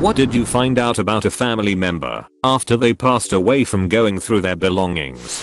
What did you find out about a family member after they passed away from going through their belongings?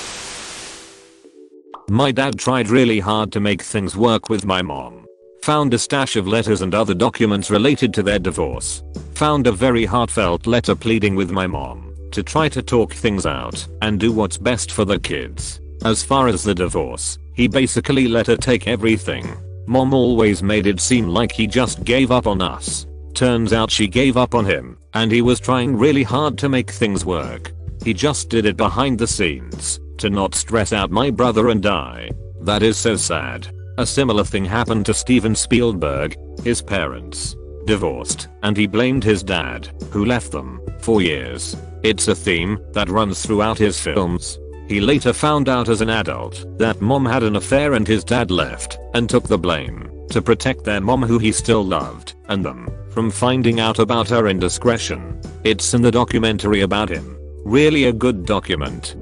My dad tried really hard to make things work with my mom. Found a stash of letters and other documents related to their divorce. Found a very heartfelt letter pleading with my mom to try to talk things out and do what's best for the kids. As far as the divorce, he basically let her take everything. Mom always made it seem like he just gave up on us. Turns out she gave up on him, and he was trying really hard to make things work. He just did it behind the scenes to not stress out my brother and I. That is so sad. A similar thing happened to Steven Spielberg. His parents divorced, and he blamed his dad, who left them for years. It's a theme that runs throughout his films. He later found out as an adult that mom had an affair and his dad left and took the blame to protect their mom, who he still loved, and them from finding out about her indiscretion. It's in the documentary about him. Really a good document.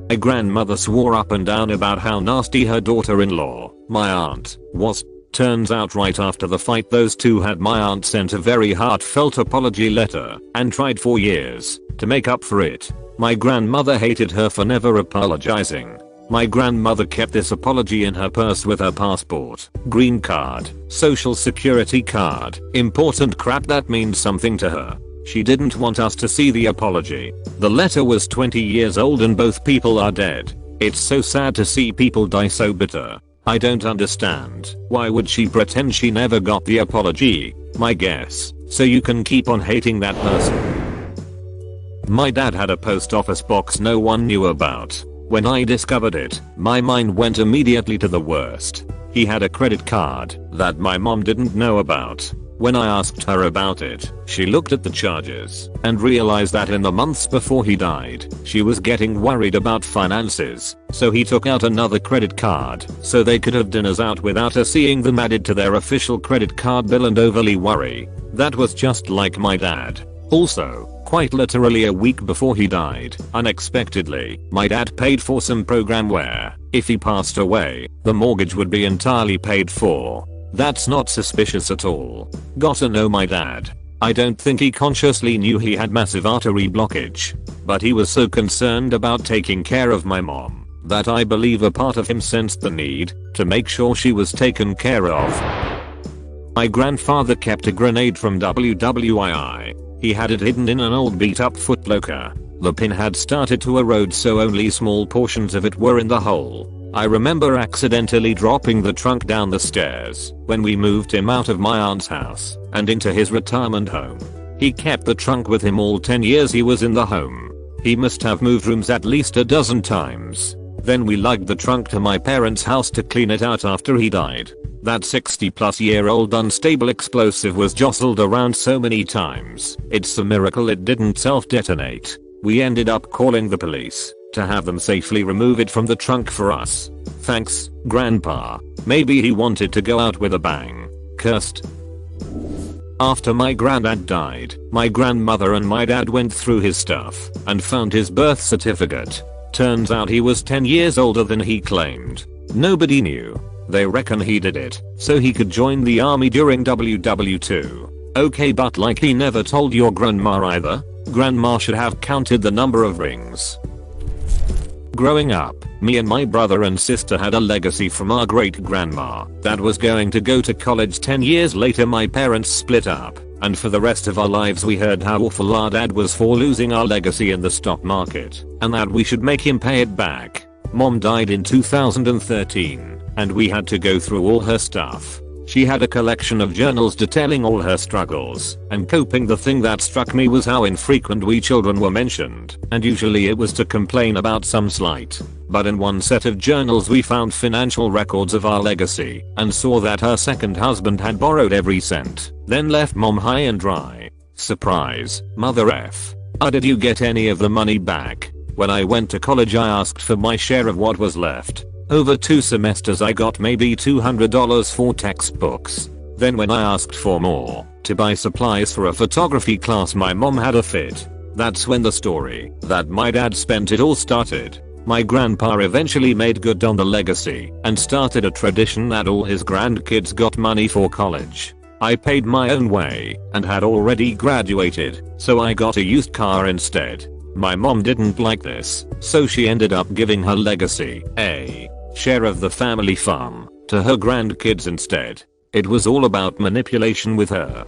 My grandmother swore up and down about how nasty her daughter-in-law, my aunt, was. Turns out right after the fight those two had, my aunt sent a very heartfelt apology letter and tried for years to make up for it. My grandmother hated her for never apologizing. My grandmother kept this apology in her purse with her passport, green card, social security card, important crap that means something to her. She didn't want us to see the apology. The letter was 20 years old and both people are dead. It's so sad to see people die so bitter. I don't understand. Why would she pretend she never got the apology? My guess, so you can keep on hating that person. My dad had a post office box no one knew about. When I discovered it, my mind went immediately to the worst. He had a credit card that my mom didn't know about. When I asked her about it, she looked at the charges and realized that in the months before he died, she was getting worried about finances, so he took out another credit card so they could have dinners out without her seeing them added to their official credit card bill and overly worry. That was just like my dad. Also, quite literally a week before he died, unexpectedly, my dad paid for some program where, if he passed away, the mortgage would be entirely paid for. That's not suspicious at all. Gotta know my dad. I don't think he consciously knew he had massive artery blockage, but he was so concerned about taking care of my mom that I believe a part of him sensed the need to make sure she was taken care of. My grandfather kept a grenade from WWII. He had it hidden in an old beat up footlocker. The pin had started to erode, so only small portions of it were in the hole. I remember accidentally dropping the trunk down the stairs when we moved him out of my aunt's house and into his retirement home. He kept the trunk with him all 10 years he was in the home. He must have moved rooms at least a dozen times. Then we lugged the trunk to my parents' house to clean it out after he died. That 60-plus-year-old unstable explosive was jostled around so many times. It's a miracle it didn't self-detonate. We ended up calling the police to have them safely remove it from the trunk for us. Thanks, Grandpa. Maybe he wanted to go out with a bang. Cursed. After my granddad died, my grandmother and my dad went through his stuff and found his birth certificate. Turns out he was 10 years older than he claimed. Nobody knew. They reckon he did it so he could join the army during WW2. Okay, but like he never told your grandma either? Grandma should have counted the number of rings. Growing up, me and my brother and sister had a legacy from our great grandma that was going to go to college. 10 years later my parents split up, and for the rest of our lives we heard how awful our dad was for losing our legacy in the stock market, and that we should make him pay it back. Mom died in 2013, and we had to go through all her stuff. She had a collection of journals detailing all her struggles and coping. The thing that struck me was how infrequent we children were mentioned, and usually it was to complain about some slight. But in one set of journals we found financial records of our legacy and saw that her second husband had borrowed every cent, then left mom high and dry. Surprise, mother F. Did you get any of the money back? When I went to college I asked for my share of what was left. Over 2 semesters I got maybe $200 for textbooks. Then when I asked for more to buy supplies for a photography class my mom had a fit. That's when the story that my dad spent it all started. My grandpa eventually made good on the legacy and started a tradition that all his grandkids got money for college. I paid my own way and had already graduated, so I got a used car instead. My mom didn't like this, so she ended up giving her legacy, a share of the family farm, to her grandkids instead. It was all about manipulation with her.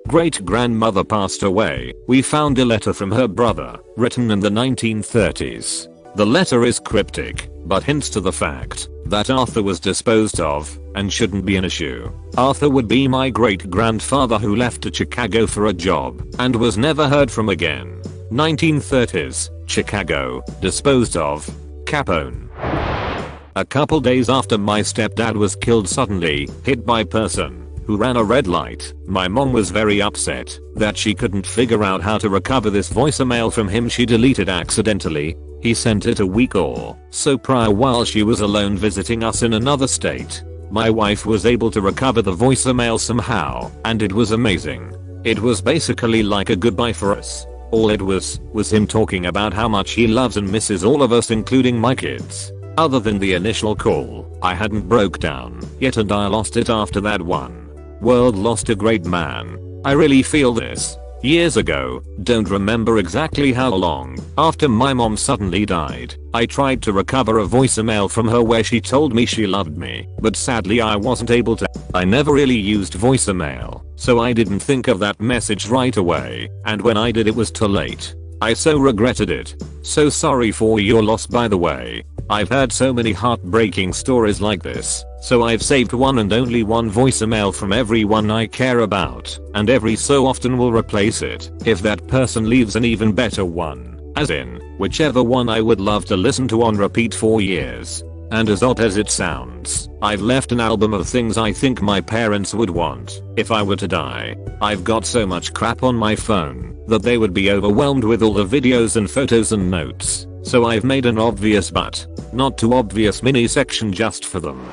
Great-grandmother passed away. We found a letter from her brother, written in the 1930s. The letter is cryptic, but hints to the fact that Arthur was disposed of and shouldn't be an issue. Arthur would be my great-grandfather who left to Chicago for a job and was never heard from again. 1930s, Chicago, disposed of, Capone. A couple days after my stepdad was killed suddenly, hit by person who ran a red light, my mom was very upset that she couldn't figure out how to recover this voicemail from him she deleted accidentally. He sent it a week or so prior while she was alone visiting us in another state. My wife was able to recover the voicemail somehow, and it was amazing. It was basically like a goodbye for us. All it was him talking about how much he loves and misses all of us, including my kids. Other than the initial call, I hadn't broke down yet, and I lost it after that one. World lost a great man. I really feel this. Years ago, don't remember exactly how long, after my mom suddenly died, I tried to recover a voicemail from her where she told me she loved me, but sadly I wasn't able to. I never really used voicemail, so I didn't think of that message right away, and when I did it was too late. I so regretted it. So sorry for your loss, by the way. I've heard so many heartbreaking stories like this, so I've saved one and only one voicemail from everyone I care about, and every so often will replace it if that person leaves an even better one, as in, whichever one I would love to listen to on repeat for years. And as odd as it sounds, I've left an album of things I think my parents would want if I were to die. I've got so much crap on my phone that they would be overwhelmed with all the videos and photos and notes, so I've made an obvious but not too obvious mini section just for them.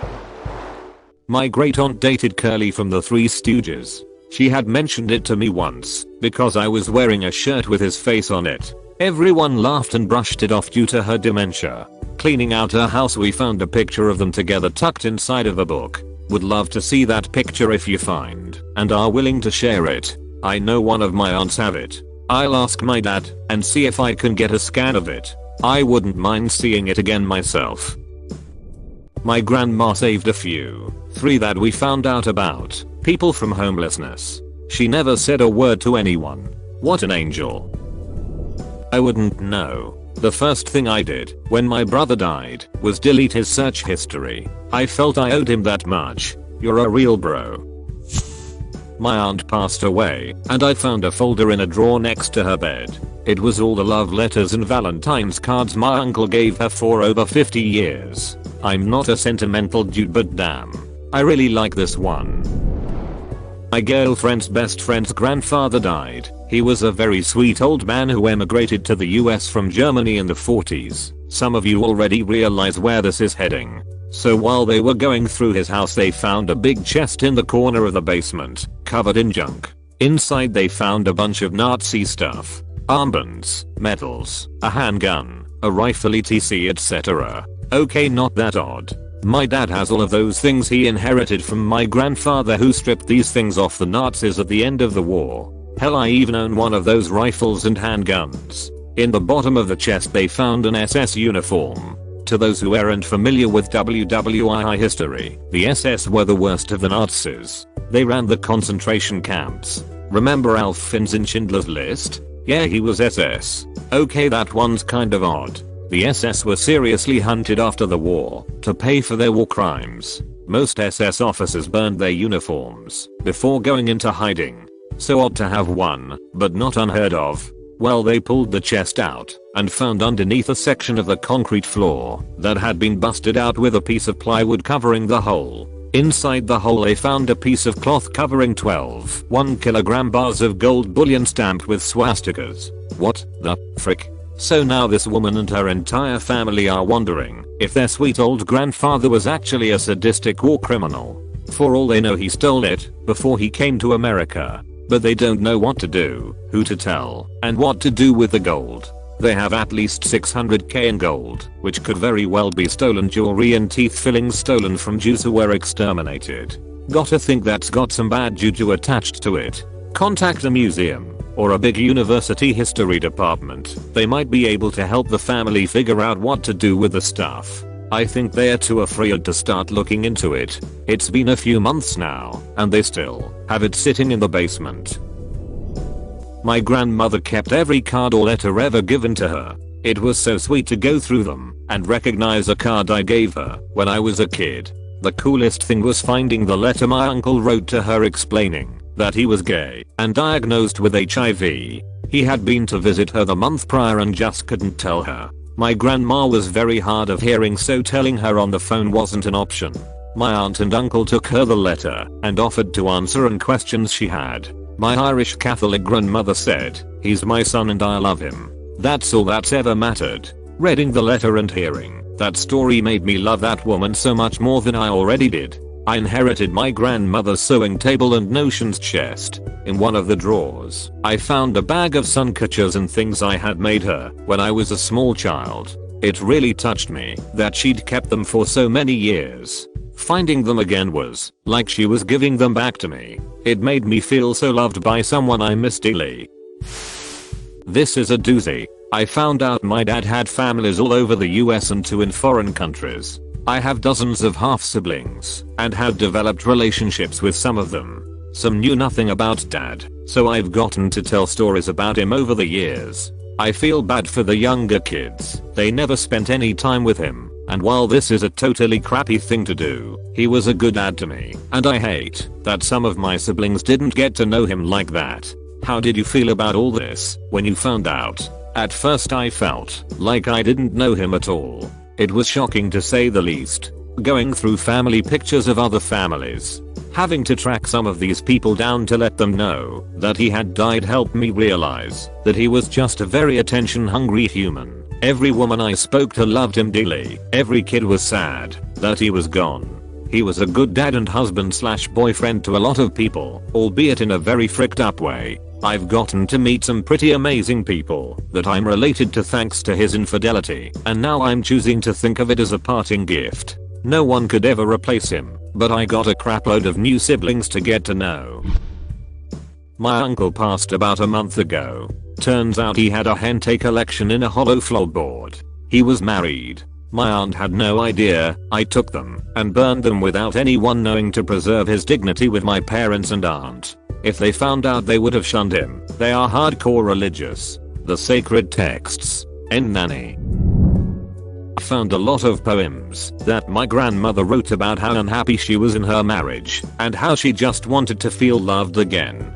My great aunt dated Curly from the Three Stooges. She had mentioned it to me once because I was wearing a shirt with his face on it. Everyone laughed and brushed it off due to her dementia. Cleaning out her house we found a picture of them together tucked inside of a book. Would love to see that picture if you find and are willing to share it. I know one of my aunts have it. I'll ask my dad and see if I can get a scan of it. I wouldn't mind seeing it again myself. My grandma saved a few. 3 that we found out about. People from homelessness. She never said a word to anyone. What an angel. I wouldn't know. The first thing I did when my brother died was delete his search history. I felt I owed him that much. You're a real bro. My aunt passed away, and I found a folder in a drawer next to her bed. It was all the love letters and Valentine's cards my uncle gave her for over 50 years. I'm not a sentimental dude, but damn, I really like this one. My girlfriend's best friend's grandfather died. He was a very sweet old man who emigrated to the US from Germany in the 40s. Some of you already realize where this is heading. So while they were going through his house they found a big chest in the corner of the basement, covered in junk. Inside they found a bunch of Nazi stuff. Armbands, medals, a handgun, a rifle etc, etc. Okay, not that odd. My dad has all of those things he inherited from my grandfather who stripped these things off the Nazis at the end of the war. Hell, I even own one of those rifles and handguns. In the bottom of the chest they found an SS uniform. To those who aren't familiar with WWI history, the SS were the worst of the Nazis. They ran the concentration camps. Remember Alf Finn's in Schindler's List? Yeah, he was SS. Okay, that one's kind of odd. The SS were seriously hunted after the war to pay for their war crimes. Most SS officers burned their uniforms before going into hiding. So odd to have one, but not unheard of. Well, they pulled the chest out and found underneath a section of the concrete floor that had been busted out with a piece of plywood covering the hole. Inside the hole they found a piece of cloth covering 12 1kg bars of gold bullion stamped with swastikas. What the frick? So now this woman and her entire family are wondering if their sweet old grandfather was actually a sadistic war criminal. For all they know he stole it before he came to America. But they don't know what to do, who to tell, and what to do with the gold. They have at least 600k in gold, which could very well be stolen jewelry and teeth fillings stolen from Jews who were exterminated. Gotta think that's got some bad juju attached to it. Contact a museum or a big university history department. They might be able to help the family figure out what to do with the stuff. I think they're too afraid to start looking into it. It's been a few months now, and they still have it sitting in the basement. My grandmother kept every card or letter ever given to her. It was so sweet to go through them and recognize a card I gave her when I was a kid. The coolest thing was finding the letter my uncle wrote to her explaining that he was gay and diagnosed with HIV. He had been to visit her the month prior and just couldn't tell her. My grandma was very hard of hearing, so telling her on the phone wasn't an option. My aunt and uncle took her the letter and offered to answer any questions she had. My Irish Catholic grandmother said, "He's my son and I love him." That's all that's ever mattered. Reading the letter and hearing that story made me love that woman so much more than I already did. I inherited my grandmother's sewing table and notions chest. In one of the drawers, I found a bag of suncatchers and things I had made her when I was a small child. It really touched me that she'd kept them for so many years. Finding them again was like she was giving them back to me. It made me feel so loved by someone I miss dearly. This is a doozy. I found out my dad had families all over the US and 2 in foreign countries. I have dozens of half-siblings and had developed relationships with some of them. Some knew nothing about dad, so I've gotten to tell stories about him over the years. I feel bad for the younger kids. They never spent any time with him, and while this is a totally crappy thing to do, he was a good dad to me, and I hate that some of my siblings didn't get to know him like that. How did you feel about all this when you found out? At first I felt like I didn't know him at all. It was shocking to say the least. Going through family pictures of other families, having to track some of these people down to let them know that he had died helped me realize that he was just a very attention-hungry human. Every woman I spoke to loved him dearly. Every kid was sad that he was gone. He was a good dad and husband/boyfriend to a lot of people, albeit in a very fricked up way. I've gotten to meet some pretty amazing people that I'm related to thanks to his infidelity, and now I'm choosing to think of it as a parting gift. No one could ever replace him, but I got a crapload of new siblings to get to know. My uncle passed about a month ago. Turns out he had a hentai collection in a hollow floorboard. He was married. My aunt had no idea. I took them and burned them without anyone knowing to preserve his dignity with my parents and aunt. If they found out they would have shunned him. They are hardcore religious. The sacred texts. End nanny. I found a lot of poems that my grandmother wrote about how unhappy she was in her marriage and how she just wanted to feel loved again.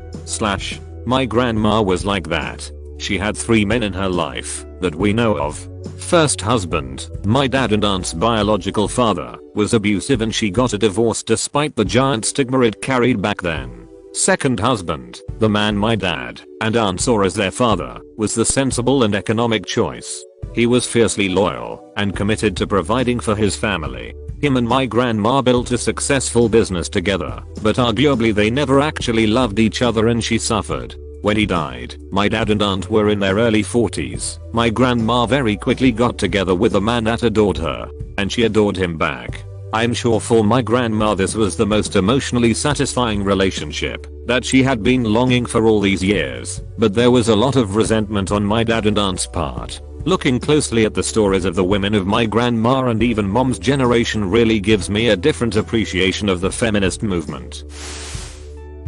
My grandma was like that. She had 3 men in her life that we know of. First husband, my dad and aunt's biological father, was abusive and she got a divorce despite the giant stigma it carried back then. Second husband, the man my dad and aunt saw as their father, was the sensible and economic choice. He was fiercely loyal and committed to providing for his family. Him and my grandma built a successful business together, but arguably they never actually loved each other and she suffered. When he died, my dad and aunt were in their early 40s. My grandma very quickly got together with a man that adored her, and she adored him back. I'm sure for my grandma this was the most emotionally satisfying relationship that she had been longing for all these years, but there was a lot of resentment on my dad and aunt's part. Looking closely at the stories of the women of my grandma and even mom's generation really gives me a different appreciation of the feminist movement.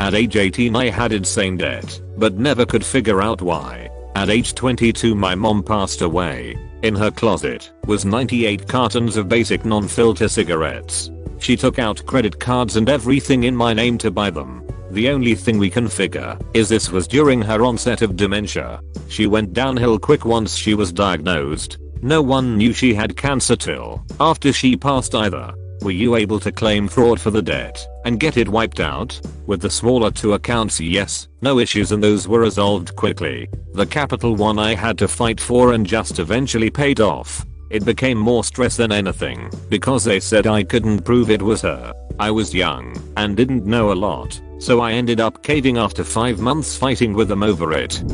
At age 18 I had insane debt, but never could figure out why. At age 22 my mom passed away. In her closet was 98 cartons of basic non-filter cigarettes. She took out credit cards and everything in my name to buy them. The only thing we can figure is this was during her onset of dementia. She went downhill quick once she was diagnosed. No one knew she had cancer till after she passed either. Were you able to claim fraud for the debt and get it wiped out? With the smaller 2 accounts, yes, no issues, and those were resolved quickly. The capital one I had to fight for and just eventually paid off. It became more stress than anything because they said I couldn't prove it was her. I was young and didn't know a lot, so I ended up caving after 5 months fighting with them over it.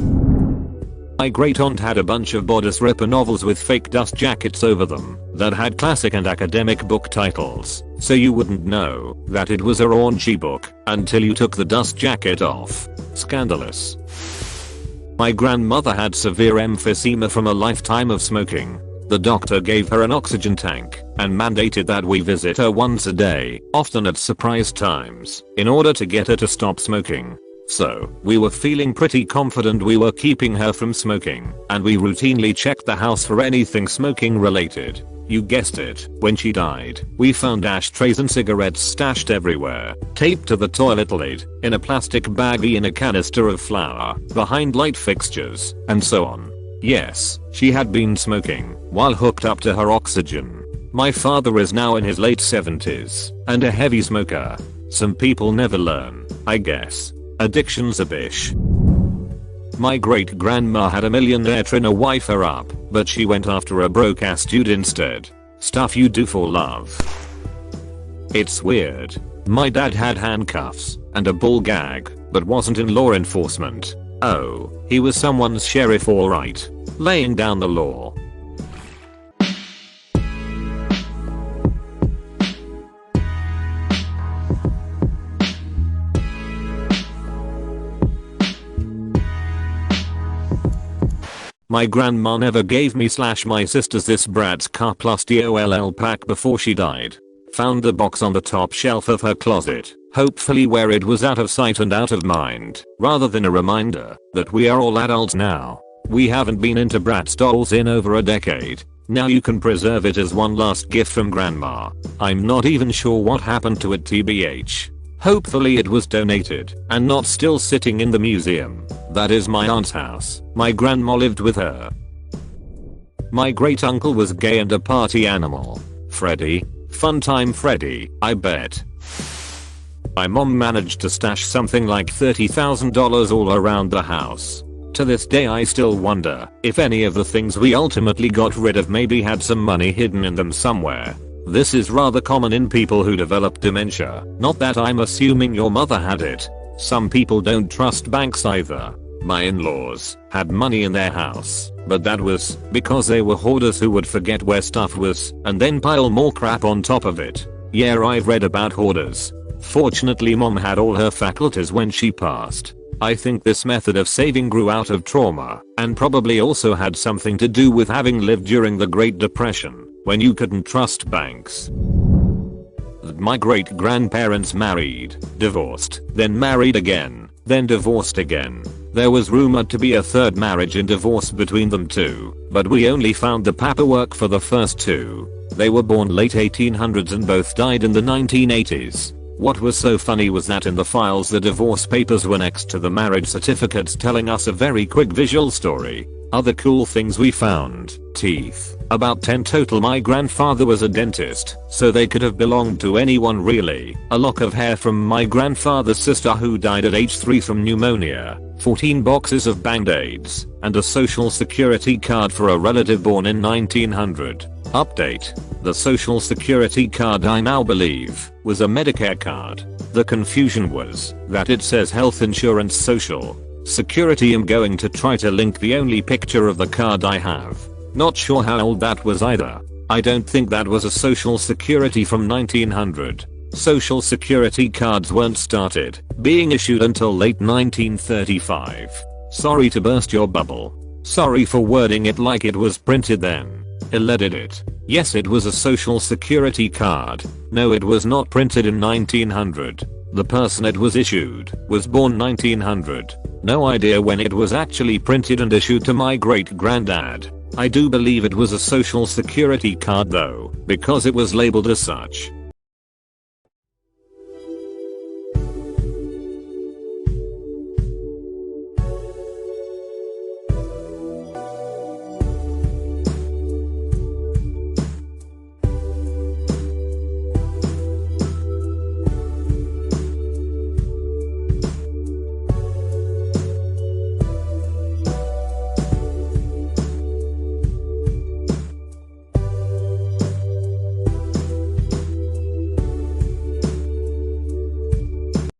My great aunt had a bunch of bodice ripper novels with fake dust jackets over them that had classic and academic book titles. so you wouldn't know that it was a raunchy book until you took the dust jacket off. Scandalous. My grandmother had severe emphysema from a lifetime of smoking. The doctor gave her an oxygen tank and mandated that we visit her once a day, often at surprise times, in order to get her to stop smoking. So, we were feeling pretty confident we were keeping her from smoking, and we routinely checked the house for anything smoking related. You guessed it, when she died, we found ashtrays and cigarettes stashed everywhere, taped to the toilet lid, in a plastic baggie in a canister of flour, behind light fixtures, and so on. Yes, she had been smoking, while hooked up to her oxygen. My father is now in his late 70s, and a heavy smoker. Some people never learn, I guess. Addiction's a bitch. My great grandma had a millionaire tryna wife her up, but she went after a broke ass dude instead. Stuff you do for love. It's weird. My dad had handcuffs and a ball gag, but wasn't in law enforcement. Oh, he was someone's sheriff alright. Laying down the law. My grandma never gave me/my sisters this Bratz car plus DOLL pack before she died. Found the box on the top shelf of her closet, hopefully where it was out of sight and out of mind, rather than a reminder that we are all adults now. We haven't been into Bratz dolls in over a decade. Now you can preserve it as one last gift from grandma. I'm not even sure what happened to it tbh. Hopefully it was donated and not still sitting in the museum. That is my aunt's house. My grandma lived with her. My great uncle was gay and a party animal. Freddy. Fun time Freddy, I bet. My mom managed to stash something like $30,000 all around the house. To this day I still wonder if any of the things we ultimately got rid of maybe had some money hidden in them somewhere. This is rather common in people who develop dementia. Not that I'm assuming your mother had it. Some people don't trust banks either. My in-laws had money in their house, but that was because they were hoarders who would forget where stuff was and then pile more crap on top of it. Yeah, I've read about hoarders. Fortunately mom had all her faculties when she passed. I think this method of saving grew out of trauma and probably also had something to do with having lived during the Great Depression, when you couldn't trust banks. My great grandparents married, divorced, then married again, then divorced again. There was rumored to be a third marriage and divorce between them too, but we only found the paperwork for the first two. They were born late 1800s and both died in the 1980s. What was so funny was that in the files the divorce papers were next to the marriage certificates, telling us a very quick visual story. Other cool things we found: teeth. About 10 total. My grandfather was a dentist, so they could have belonged to anyone really. A lock of hair from my grandfather's sister who died at age 3 from pneumonia. 14 boxes of band-aids, and a social security card for a relative born in 1900. Update. The social security card I now believe was a Medicare card. The confusion was that it says health insurance social security. I'm going to try to link the only picture of the card I have. Not sure how old that was either. I don't think that was a social security from 1900. Social security cards weren't started being issued until late 1935. Sorry to burst your bubble. Sorry for wording it like it was printed then. I'll edit it. Yes, it was a social security card. No, it was not printed in 1900. The person it was issued was born 1900. No idea when it was actually printed and issued to my great granddad. I do believe it was a social security card though, because it was labeled as such.